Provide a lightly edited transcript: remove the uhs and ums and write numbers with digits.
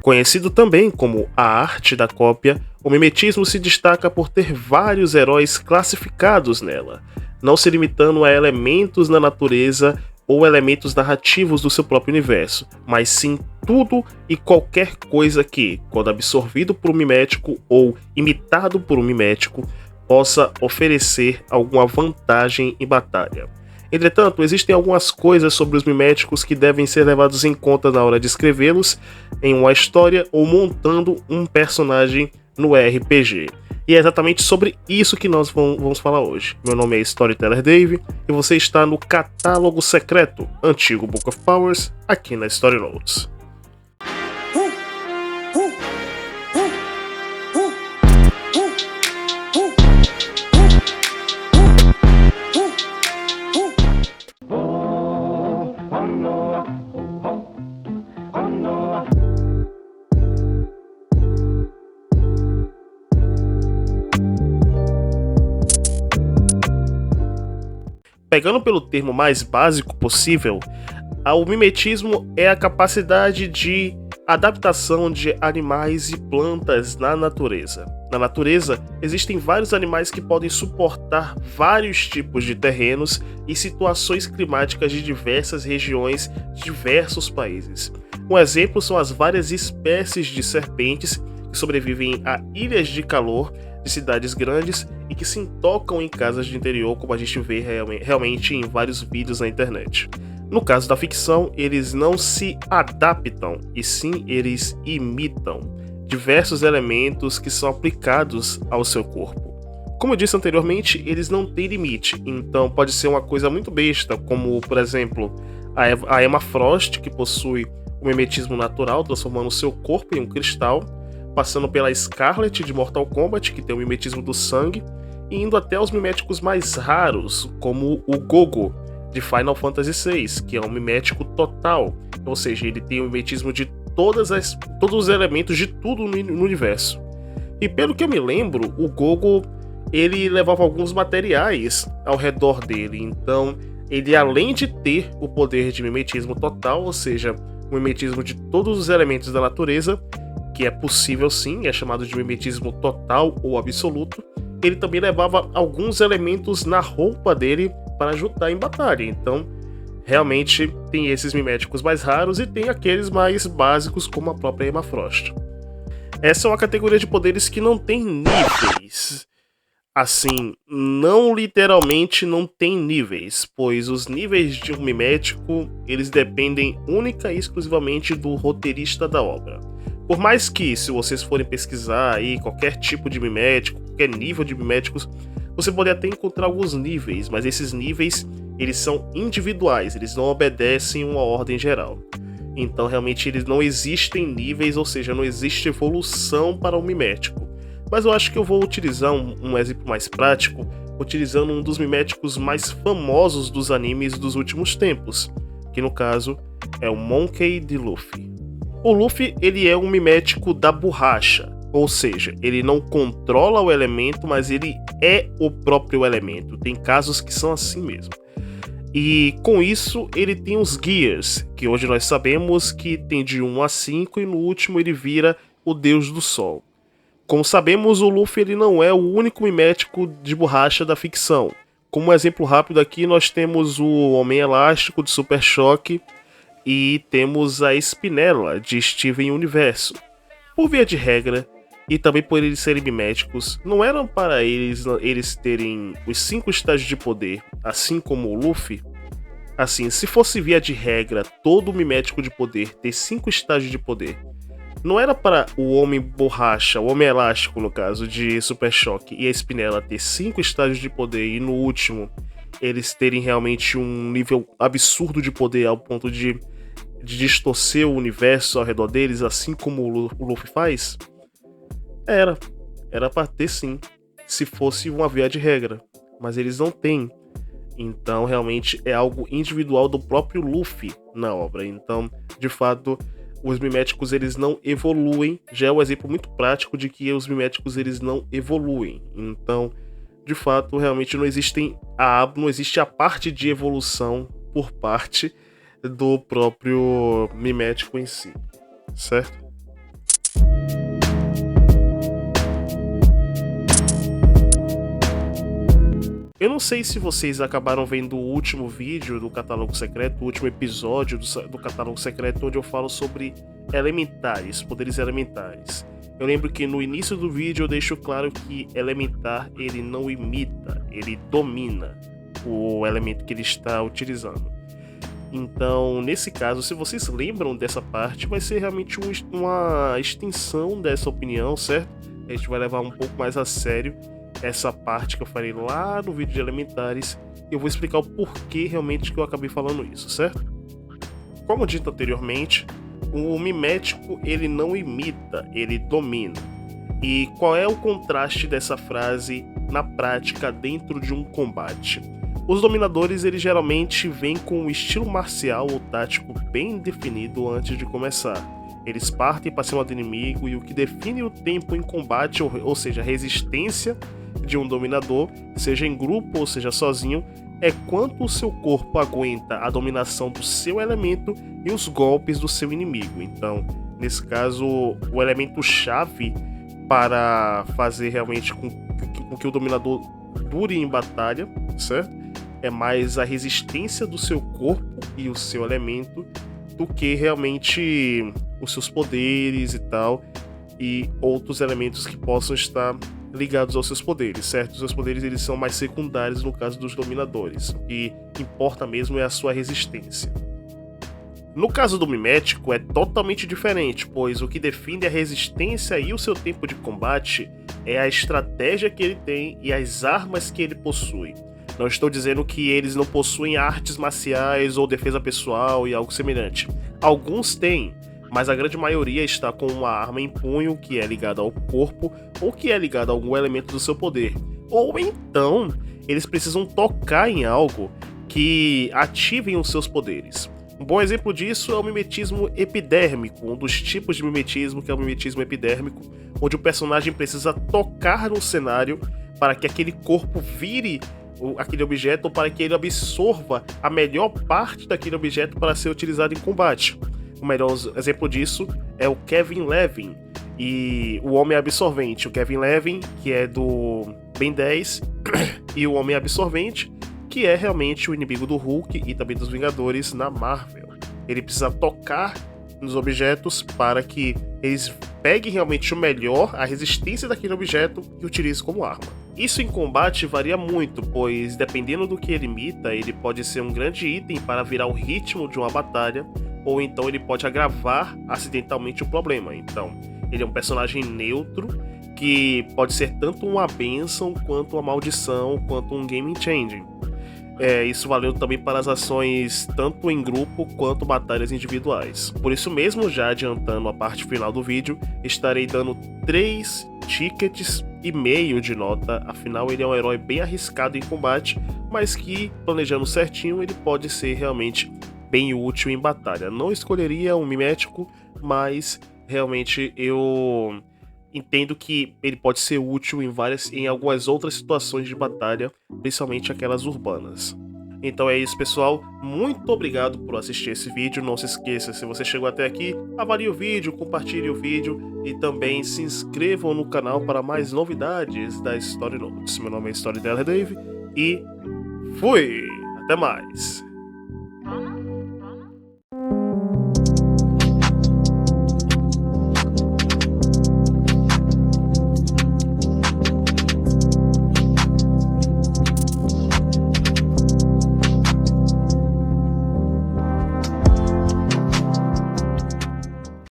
Conhecido também como a arte da cópia, o mimetismo se destaca por ter vários heróis classificados nela, não se limitando a elementos na natureza ou elementos narrativos do seu próprio universo, mas sim tudo e qualquer coisa que, quando absorvido por um mimético ou imitado por um mimético, possa oferecer alguma vantagem em batalha. Entretanto, existem algumas coisas sobre os miméticos que devem ser levados em conta na hora de escrevê-los em uma história ou montando um personagem no RPG. E é exatamente sobre isso que nós vamos falar hoje. Meu nome é Storyteller Dave e você está no Catálogo Secreto, antigo Book of Powers, aqui na Story Notes. Pegando pelo termo mais básico possível, o mimetismo é a capacidade de adaptação de animais e plantas na natureza. Na natureza, existem vários animais que podem suportar vários tipos de terrenos e situações climáticas de diversas regiões de diversos países. Um exemplo são as várias espécies de serpentes que sobrevivem a ilhas de calor de cidades grandes e que se intocam em casas de interior, como a gente vê realmente em vários vídeos na internet. No caso da ficção, eles não se adaptam, e sim eles imitam diversos elementos que são aplicados ao seu corpo. Como eu disse anteriormente, eles não têm limite, então pode ser uma coisa muito besta, como por exemplo a Emma Frost, que possui o mimetismo natural, transformando seu corpo em um cristal, passando pela Scarlet de Mortal Kombat, que tem o mimetismo do sangue, e indo até os miméticos mais raros, como o Gogo, de Final Fantasy VI, que é um mimético total, ou seja, ele tem o mimetismo de todos os elementos de tudo no universo. E pelo que eu me lembro, o Gogo ele levava alguns materiais ao redor dele, então ele, além de ter o poder de mimetismo total, ou seja, o mimetismo de todos os elementos da natureza, que é possível sim, é chamado de mimetismo total ou absoluto, ele também levava alguns elementos na roupa dele para ajudar em batalha. Então, realmente tem esses miméticos mais raros e tem aqueles mais básicos, como a própria Emma Frost. Essa é uma categoria de poderes que não tem níveis. Assim, não literalmente não tem níveis, pois os níveis de um mimético, eles dependem única e exclusivamente do roteirista da obra. Por mais que, se vocês forem pesquisar aí qualquer tipo de mimético, qualquer nível de miméticos, você pode até encontrar alguns níveis, mas esses níveis, eles são individuais, eles não obedecem uma ordem geral. Então, realmente, eles não existem níveis, ou seja, não existe evolução para o mimético. Mas eu acho que eu vou utilizar um exemplo mais prático, utilizando um dos miméticos mais famosos dos animes dos últimos tempos, que no caso é o Monkey D. Luffy. O Luffy, ele é um mimético da borracha, ou seja, ele não controla o elemento, mas ele é o próprio elemento. Tem casos que são assim mesmo. E com isso, ele tem os Gears, que hoje nós sabemos que tem de 1 a 5 e no último ele vira o Deus do Sol. Como sabemos, o Luffy ele não é o único mimético de borracha da ficção. Como exemplo rápido aqui, nós temos o Homem Elástico de Super Choque, e temos a Spinella, de Steven Universo. Por via de regra, e também por eles serem miméticos, não eram para eles terem os 5 estágios de poder, assim como o Luffy? Assim, se fosse via de regra todo mimético de poder ter 5 estágios de poder, não era para o Homem Borracha, o Homem Elástico no caso, de Super Choque, e a Spinella ter 5 estágios de poder e no último eles terem realmente um nível absurdo de poder ao ponto de distorcer o universo ao redor deles, assim como o Luffy faz? Era pra ter sim, se fosse uma via de regra, mas eles não têm. Então realmente é algo individual do próprio Luffy na obra. Então, de fato, os miméticos eles não evoluem. Já é um exemplo muito prático de que os miméticos eles não evoluem. Então, de fato, realmente não existe a parte de evolução por parte do próprio mimético em si, certo? Eu não sei se vocês acabaram vendo o último vídeo do Catálogo Secreto, o último episódio do Catálogo Secreto, onde eu falo sobre elementares, poderes elementares. Eu lembro que no início do vídeo eu deixo claro que elementar ele não imita, ele domina o elemento que ele está utilizando. Então, nesse caso, se vocês lembram dessa parte, vai ser realmente uma extensão dessa opinião, certo? A gente vai levar um pouco mais a sério essa parte que eu falei lá no vídeo de elementares. Eu vou explicar o porquê realmente que eu acabei falando isso, certo? Como dito anteriormente, o mimético ele não imita, ele domina. E qual é o contraste dessa frase na prática dentro de um combate? Os dominadores eles geralmente vêm com um estilo marcial ou tático bem definido antes de começar. Eles partem para cima do inimigo e o que define o tempo em combate, ou seja, a resistência de um dominador, seja em grupo ou seja sozinho, é quanto o seu corpo aguenta a dominação do seu elemento e os golpes do seu inimigo. Então, nesse caso, o elemento chave para fazer realmente com que o dominador dure em batalha, certo? É mais a resistência do seu corpo e o seu elemento do que realmente os seus poderes e tal, e outros elementos que possam estar ligados aos seus poderes, certo? Os seus poderes eles são mais secundários no caso dos dominadores. O que importa mesmo é a sua resistência. No caso do mimético é totalmente diferente, pois o que define a resistência e o seu tempo de combate é a estratégia que ele tem e as armas que ele possui. Não estou dizendo que eles não possuem artes marciais ou defesa pessoal e algo semelhante. Alguns têm, mas a grande maioria está com uma arma em punho que é ligada ao corpo ou que é ligada a algum elemento do seu poder. Ou então, eles precisam tocar em algo que ativem os seus poderes. Um bom exemplo disso é o mimetismo epidérmico, um dos tipos de mimetismo que é o mimetismo epidérmico, onde o personagem precisa tocar no cenário para que aquele corpo vire aquele objeto ou para que ele absorva a melhor parte daquele objeto para ser utilizado em combate. O melhor exemplo disso é o Kevin Levin e o Homem Absorvente. O Kevin Levin, que é do Ben 10, e o Homem Absorvente, que é realmente o inimigo do Hulk e também dos Vingadores na Marvel. Ele precisa tocar nos objetos para que eles peguem realmente o melhor, a resistência daquele objeto e utilizem como arma. Isso em combate varia muito, pois dependendo do que ele imita, ele pode ser um grande item para virar o ritmo de uma batalha, ou então ele pode agravar acidentalmente o problema. Então, ele é um personagem neutro, que pode ser tanto uma bênção, quanto uma maldição, quanto um game changing. Isso valeu também para as ações tanto em grupo quanto batalhas individuais. Por isso mesmo, já adiantando a parte final do vídeo, estarei dando 3 tickets e meio de nota, afinal ele é um herói bem arriscado em combate, mas que, planejando certinho, ele pode ser realmente bem útil em batalha. Não escolheria um mimético, mas realmente eu entendo que ele pode ser útil em algumas outras situações de batalha, principalmente aquelas urbanas. Então é isso, pessoal. Muito obrigado por assistir esse vídeo. Não se esqueça, se você chegou até aqui, avalie o vídeo, compartilhe o vídeo e também se inscrevam no canal para mais novidades da Story Notes. Meu nome é Storyteller Dave e fui! Até mais!